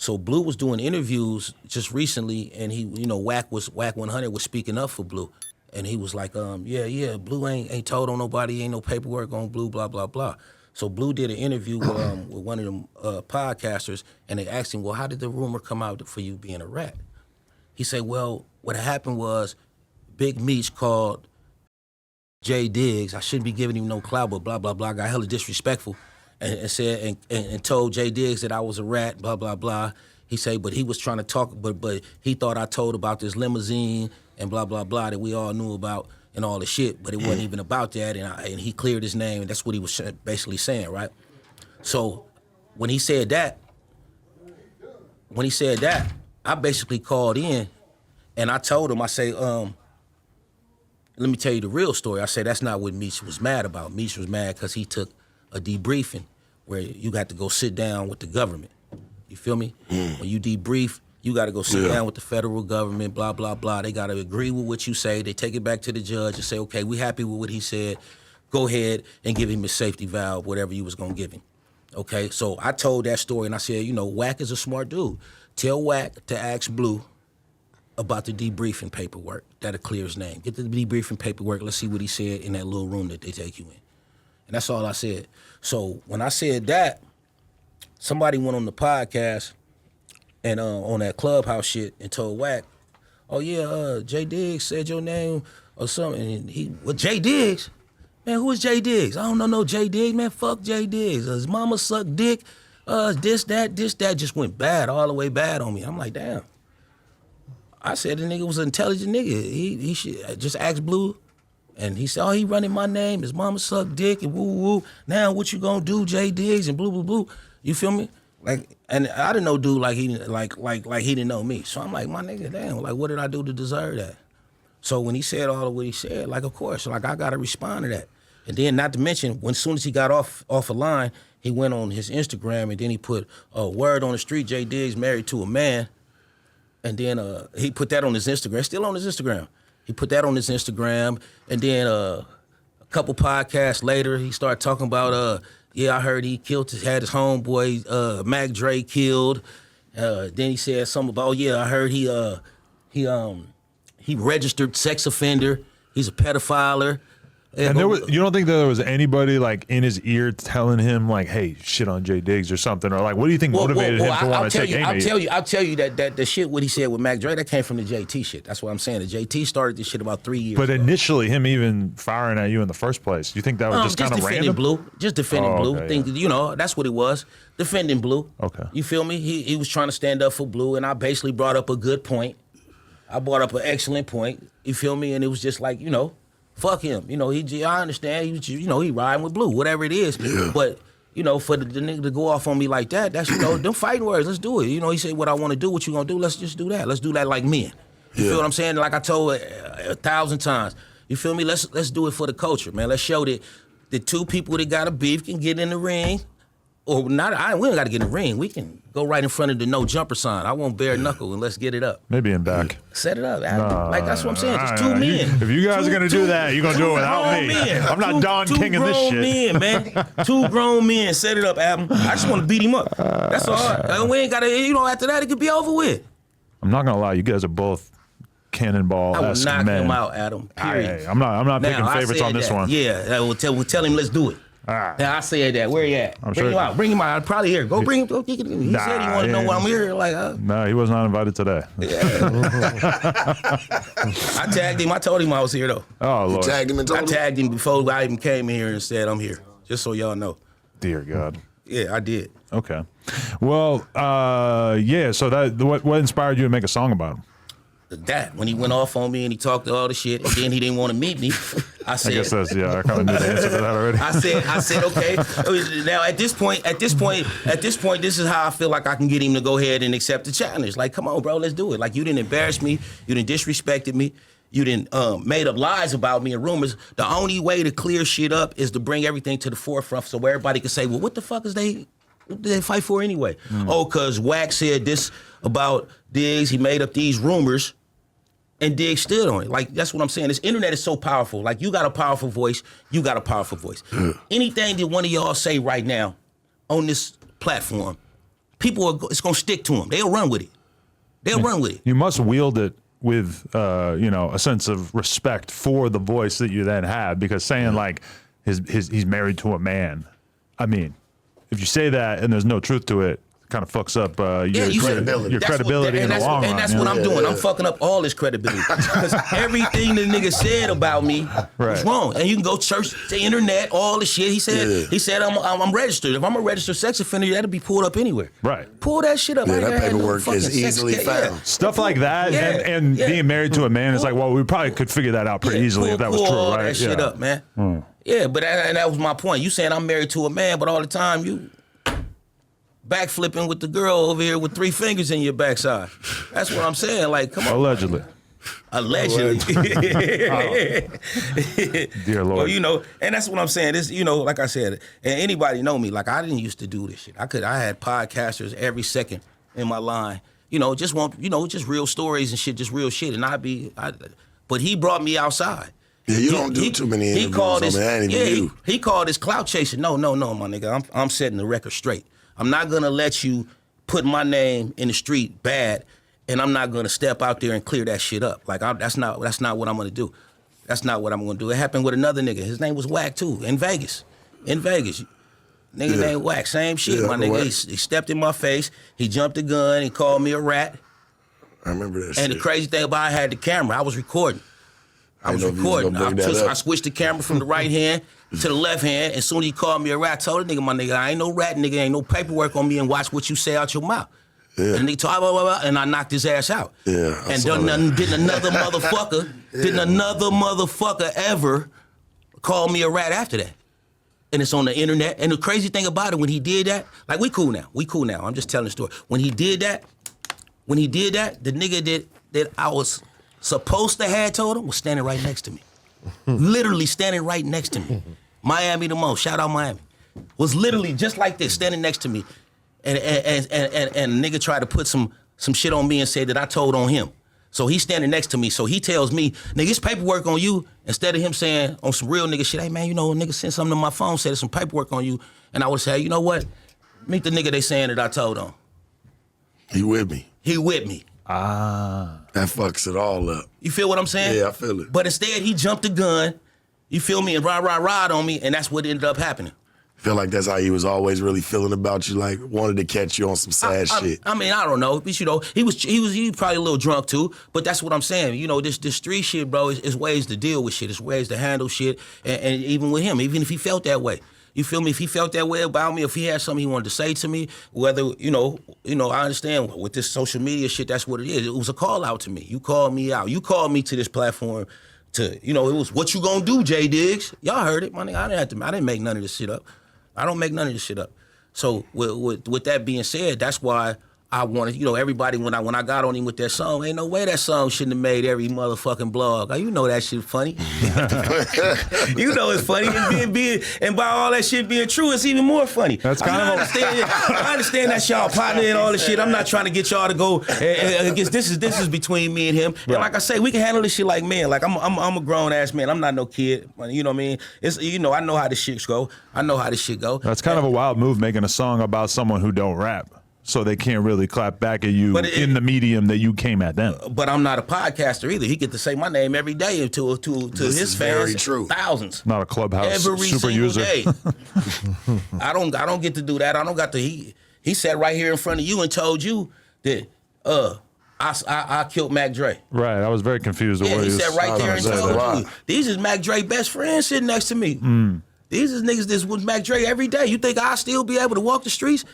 So Blue was doing interviews just recently, and he, Wack100 was speaking up for Blue, and he was like, Blue ain't told on nobody, ain't no paperwork on Blue, blah blah blah. So Blue did an interview with one of them podcasters, and they asked him, well, how did the rumor come out for you being a rat? He said, well, what happened was Big Meech called Jay Diggs. I shouldn't be giving him no clout, but blah, blah, blah. Got hella disrespectful and said and told Jay Diggs that I was a rat, blah, blah, blah. He said, but he was trying to talk, but he thought I told about this limousine and blah, blah, blah that we all knew about and all the shit, but it wasn't even about that, and he cleared his name, and that's what he was basically saying, right? So when he said that, I basically called in, and I told him, I say, let me tell you the real story. I said, that's not what Meech was mad about. Meech was mad because he took a debriefing where you got to go sit down with the government. You feel me? When you debrief, you got to go sit down with the federal government, blah, blah, blah. They got to agree with what you say. They take it back to the judge and say, okay, we happy with what he said. Go ahead and give him his safety valve, whatever you was going to give him. Okay, so I told that story, and I said, Wack is a smart dude. Tell Wack to ask Blue about the debriefing paperwork. That'll clear his name. Get the debriefing paperwork. Let's see what he said in that little room that they take you in. And that's all I said. So when I said that, somebody went on the podcast and on that Clubhouse shit and told Wack, oh yeah, Jay Diggs said your name or something. And Jay Diggs? Man, who is Jay Diggs? I don't know no Jay Diggs, man. Fuck Jay Diggs. His mama sucked dick. This, that, just went bad, all the way bad on me. I'm like, damn. I said the nigga was an intelligent nigga. He should just ask Blue. And he said, oh, he running my name. His mama sucked dick and woo woo. Now what you gonna do, Jay Diggs and blue blue blue? You feel me? Like, and I didn't know dude like he didn't know me. So I'm like, my nigga, damn, like what did I do to deserve that? So when he said all of what he said, like of course, like I gotta respond to that. And then not to mention, as soon as he got off a line, he went on his Instagram and then he put a word on the street, Jay Diggs married to a man. And then he put that on his Instagram, still on his Instagram. He put that on his Instagram, and then a couple podcasts later, he started talking about, I heard he had his homeboy Mac Dre killed. Then he said something about, I heard he registered sex offender. He's a pedophile. And you don't think that there was anybody like in his ear telling him like, "Hey, shit on Jay Diggs" or something, or like, what do you think motivated him to want to take aim at you? I'll tell you that the shit what he said with Mac Dre that came from the JT shit. That's what I'm saying. The JT started this shit about 3 years. But initially, him even firing at you in the first place, you think that was just kind of random? Just defending Blue. Okay, that's what it was. Defending Blue. Okay. You feel me? He was trying to stand up for Blue, and I basically brought up a good point. I brought up an excellent point. You feel me? And it was just like, fuck him. I understand. He riding with Blue, whatever it is. Yeah. But, for the nigga to go off on me like that, that's, them fighting words. Let's do it. He said, what I want to do, what you going to do? Let's just do that. Let's do that like men. You feel what I'm saying? Like I told 1,000 times. You feel me? Let's do it for the culture, man. Let's show that the two people that got a beef can get in the ring. Or not, we don't got to get in the ring. We can go right in front of the no jumper sign. I won't bare knuckle and let's get it up. Maybe in back. Set it up. That's what I'm saying. Just two men. If you guys are going to do that, you're going to do it without me. I'm not Don King in this shit. Two grown men, man. Two grown men. Set it up, Adam. I just want to beat him up. That's all. We ain't got to, after that, it could be over with. I'm not going to lie. You guys are both cannonball-esque men. I will knock him out, Adam. Period. I'm not picking favorites on this one. Yeah. We'll tell him, let's do it. Right. Now I said that. Where he at? Bring him out. I'm probably here. Go bring him. He said he wanted to know why I'm here. No, he was not invited today. Yeah. I tagged him. I told him I was here though. Oh Lord. You tagged him and told him? I tagged him before I even came in here and said I'm here. Just so y'all know. Dear God. Yeah, I did. Okay. Well, So what inspired you to make a song about him? That when he went off on me and he talked all the shit and then he didn't want to meet me, I said, I guess I kind of knew the answer to that already. I said, okay. Now at this point, this is how I feel like I can get him to go ahead and accept the challenge. Like, come on, bro, let's do it. Like, you didn't embarrass me, you didn't disrespected me, you didn't made up lies about me and rumors. The only way to clear shit up is to bring everything to the forefront so everybody can say, well, what the fuck what did they fight for anyway? Oh, because Wack said this about Diggs, he made up these rumors. And Diggs stood on it. Like, that's what I'm saying. This internet is so powerful. Like, you got a powerful voice. You got a powerful voice. Anything that one of y'all say right now on this platform, it's gonna stick to them. They'll run with it. They'll run with it. You must wield it with, a sense of respect for the voice that you then have, because saying like he's married to a man. I mean, if you say that and there's no truth to it, kind of fucks up your credibility in the long run. And that's what I'm doing. I'm fucking up all his credibility. Because everything the nigga said about me was wrong. And you can go search the internet, all the shit. He said I'm registered. If I'm a registered sex offender, that'll be pulled up anywhere. Right. Pull that shit up. Yeah, that paperwork is easily found. Stuff like that and being married to a man is like, well, we probably could figure that out pretty easily if that was true, pull right? That shit up, man. Yeah, but that was my point. You saying I'm married to a man, but all the time you backflipping with the girl over here with 3 fingers in your backside. That's what I'm saying. Like, come on. Allegedly. Dear Lord. Well, and that's what I'm saying. This, like I said, and anybody know me, like I didn't used to do this shit. I had podcasters every second in my line. Just real stories and shit, just real shit. And but he brought me outside. Yeah, you don't do too many interviews. He called this clout chasing. No, my nigga. I'm setting the record straight. I'm not gonna let you put my name in the street bad, and I'm not gonna step out there and clear that shit up. Like that's not what I'm gonna do. That's not what I'm gonna do. It happened with another nigga. His name was Wack2 in Vegas. Nigga named Wack, same shit, my nigga. He stepped in my face. He jumped the gun. He called me a rat. I remember that. And the crazy thing about it, I had the camera. I was recording. I switched the camera from the right hand to the left hand, and soon as he called me a rat, I told the nigga, my nigga, I ain't no rat, nigga, ain't no paperwork on me, and watch what you say out your mouth. Yeah. And he told blah, blah, blah, and I knocked his ass out. Yeah. And didn't another motherfucker ever call me a rat after that. And it's on the internet. And the crazy thing about it, when he did that, like we cool now. I'm just telling the story. When he did that, the nigga that I was supposed to have told him was standing right next to me. Literally standing right next to me. Miami the most, shout out Miami. Was literally just like this, standing next to me. And nigga tried to put some shit on me and say that I told on him. So he's standing next to me, so he tells me, nigga, it's paperwork on you, instead of him saying on some real nigga shit, hey man, a nigga sent something to my phone, said there's some paperwork on you, and I would say, you know what? Meet the nigga they saying that I told on. He with me. That fucks it all up. You feel what I'm saying? Yeah, I feel it. But instead, he jumped the gun, you feel me, and ride on me, and that's what ended up happening. Feel like that's how he was always really feeling about you, like wanted to catch you on some sad shit. I mean, I don't know. But, he was probably a little drunk too, but that's what I'm saying. This street shit, bro, is ways to deal with shit. It's ways to handle shit, and even with him, even if he felt that way. You feel me? If he felt that way about me, if he had something he wanted to say to me, whether, I understand with this social media shit, that's what it is. It was a call out to me. You called me out. You called me to this platform to, it was what you gonna do, J Diggs. Y'all heard it, my nigga. I didn't make none of this shit up. I don't make none of this shit up. So with that being said, that's why I wanted, everybody, when I got on him with that song, ain't no way that song shouldn't have made every motherfucking blog. You know that shit funny. It's funny. And by all that shit being true, it's even more funny. That's kind of I understand that's y'all partner and all this shit. I'm not trying to get y'all to go against this is between me and him. Right. And like I say, we can handle this shit like men. Like I'm a grown ass man. I'm not no kid. You know what I mean? It's I know how this shit go. That's kind of a wild move, making a song about someone who don't rap. So they can't really clap back at you in the medium that you came at them. But I'm not a podcaster either. He get to say my name every day to his fans. Very true. Thousands. Not a Clubhouse every super single user. Day. I don't get to do that. I don't got to. He sat right here in front of you and told you that I killed Mac Dre. Right. I was very confused. He sat right there and told you. These is Mac Dre best friends sitting next to me. These is niggas that's with Mac Dre every day. You think I'll still be able to walk the streets?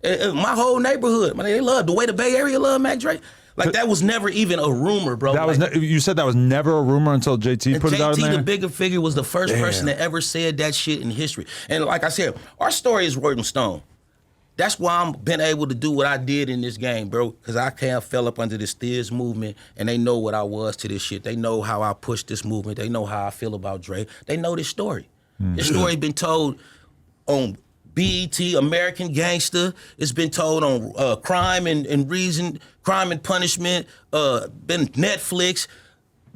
My whole neighborhood, man, they love the way the Bay Area love Mac Dre. Like that was never even a rumor, bro. You said that was never a rumor until JT put it out in there? JT, the bigger figure, was the first person that ever said that shit in history. And like I said, our story is word and stone. That's why I'm been able to do what I did in this game, bro. Because I fell up under this Thiz movement, and they know what I was to this shit. They know how I pushed this movement. They know how I feel about Dre. They know this story. This story been told on BET, American Gangster. It's been told on Crime and Reason, Crime and Punishment, been Netflix,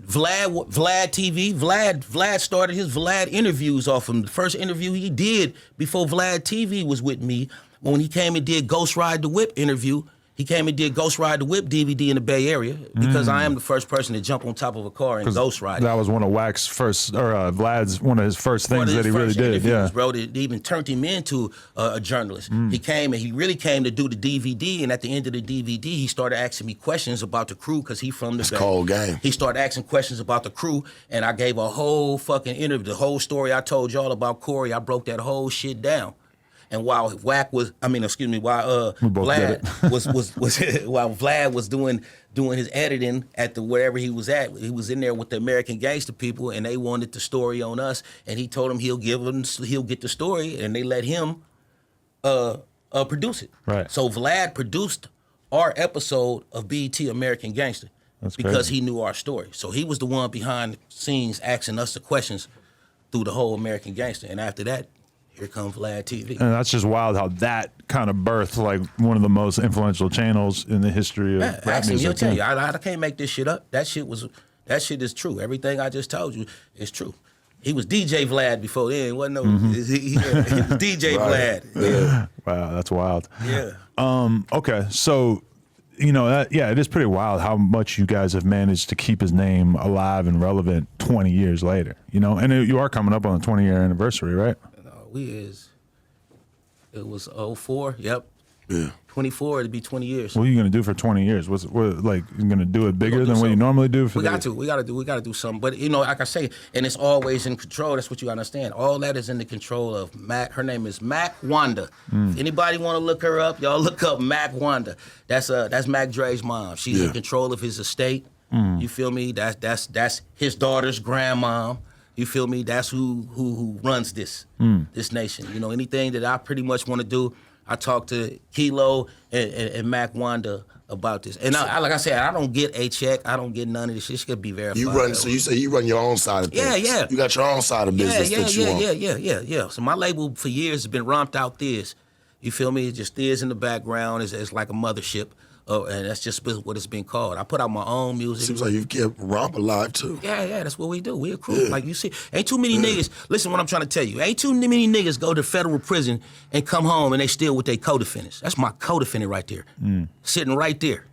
Vlad TV. Vlad started his Vlad interviews off him. The first interview he did before Vlad TV was with me when he came and did Ghost Ride the Whip interview, he came and did Ghost Ride the Whip DVD in the Bay Area because I am the first person to jump on top of a car and Ghost Ride. That was one of Wack's first, or Vlad's one of his first things that he really did. Yeah, bro, they even turned him into a journalist. He came and he really came to do the DVD, and at the end of the DVD, he started asking me questions about the crew because he from the Bay. Cold game. He started asking questions about the crew, and I gave a whole fucking interview, the whole story I told y'all about Corey. I broke that whole shit down. And while Vlad was while Vlad was doing his editing at the wherever he was at, he was in there with the American Gangster people, and they wanted the story on us. And he told them he'll get the story, and they let him produce it. Right. So Vlad produced our episode of BET American Gangster because he knew our story. So he was the one behind the scenes asking us the questions through the whole American Gangster. And after that, here comes Vlad TV. And that's just wild how that kind of birthed like one of the most influential channels in the history of rap Actually, music. he'll tell you, I can't make this shit up. That shit is true. Everything I just told you is true. He was DJ Vlad before then. He wasn't no, he was DJ Vlad. Yeah. Wow, that's wild. Yeah. Okay, so it is pretty wild how much you guys have managed to keep his name alive and relevant 20 years later. And you are coming up on the 20-year anniversary, right? It was 04, yep. Yeah. 24, it'd be 20 years. What are you gonna do for 20 years? What like you gonna do it bigger than what you normally do? We gotta do something. But like I say, and it's always in control. That's what you gotta understand. All that is in the control of Mac. Her name is Wack100. If anybody wanna look her up, y'all look up Wack100. That's Mac Dre's mom. She's in control of his estate. You feel me? That's his daughter's grandmom. You feel me? That's who runs this nation. Anything that I pretty much want to do, I talk to Kilo and Wack100 about this. And like I said, I don't get a check. I don't get none of this shit. It's gonna be verified. So you say you run your own side of things. Yeah. You got your own side of business that you want. Yeah. So my label for years has been Romped Out Thiz. You feel me? It's just Thiz in the background. It's like a mothership. And that's just what it's been called. I put out my own music. Seems like you've kept Romp alive, too. Yeah, that's what we do. We a crew. Like you see, ain't too many niggas, listen what I'm trying to tell you, ain't too many niggas go to federal prison and come home and they still with their co-defendants. That's my co-defendant right there. Sitting right there.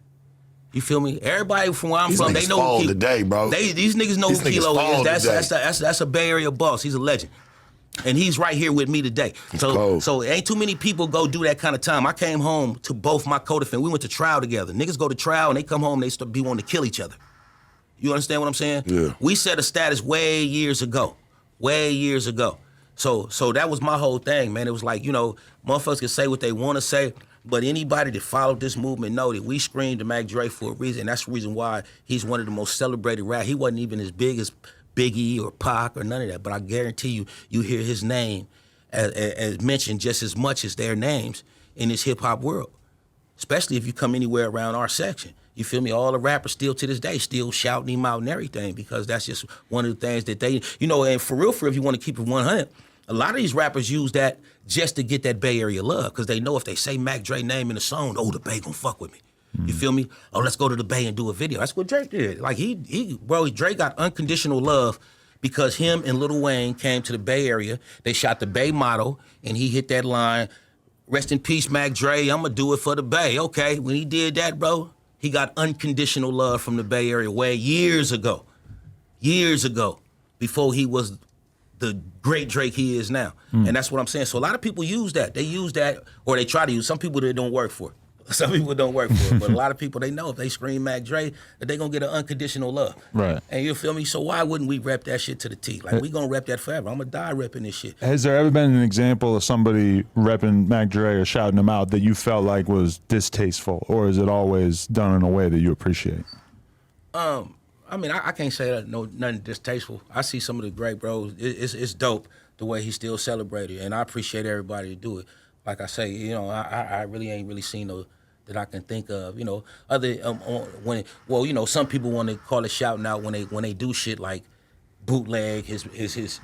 You feel me? Everybody from where I'm from, they know who today, bro. These niggas know who Kilo is. That's a Bay Area boss. He's a legend. And he's right here with me today. So ain't too many people go do that kind of time. I came home to both my co-defendants. We went to trial together. Niggas go to trial and they come home and they be wanting to kill each other. You understand what I'm saying? Yeah. We set a status way years ago. So that was my whole thing, man. It was like, motherfuckers can say what they want to say, but anybody that followed this movement know that we screamed to Mac Dre for a reason. That's the reason why he's one of the most celebrated rap. He wasn't even as big as Biggie or Pac or none of that, but I guarantee you hear his name as mentioned just as much as their names in this hip-hop world, especially if you come anywhere around our section. You feel me? All the rappers still to this day still shouting him out and everything because that's just one of the things that they, and for real, if you want to keep it 100, a lot of these rappers use that just to get that Bay Area love because they know if they say Mac Dre name in the song, the Bay gonna fuck with me. You feel me? Oh, let's go to the Bay and do a video. That's what Drake did. Like Drake got unconditional love because him and Lil Wayne came to the Bay Area. They shot the Bay motto, and he hit that line, "Rest in peace, Mac Dre. I'ma do it for the Bay." Okay, when he did that, bro, he got unconditional love from the Bay Area years ago, before he was the great Drake he is now. And that's what I'm saying. So a lot of people use that. They use that, or they try to use. Some people that don't work for it. Some people don't work for it, but a lot of people, they know if they scream Mac Dre, that they gonna get an unconditional love. Right. And you feel me? So why wouldn't we rep that shit to the T? Like, we gonna rep that forever. I'm gonna die repping this shit. Has there ever been an example of somebody repping Mac Dre or shouting him out that you felt like was distasteful, or is it always done in a way that you appreciate? I mean, I can't say that nothing distasteful. I see some of the great bros. It's dope the way he still celebrated, and I appreciate everybody to do it. Like I say, I really ain't really seen no that I can think of, other some people want to call it shouting out when they do shit like bootleg his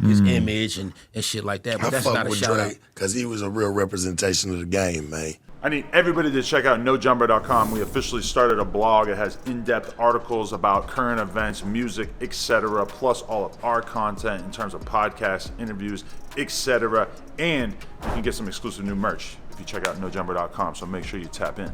image and shit like that. But that's not a shout out because he was a real representation of the game, man. I need everybody to check out NoJumper.com. We officially started a blog. It has in-depth articles about current events, music, etc., plus all of our content in terms of podcasts, interviews, etc. And you can get some exclusive new merch. if you check out nojumper.com. So make sure you tap in.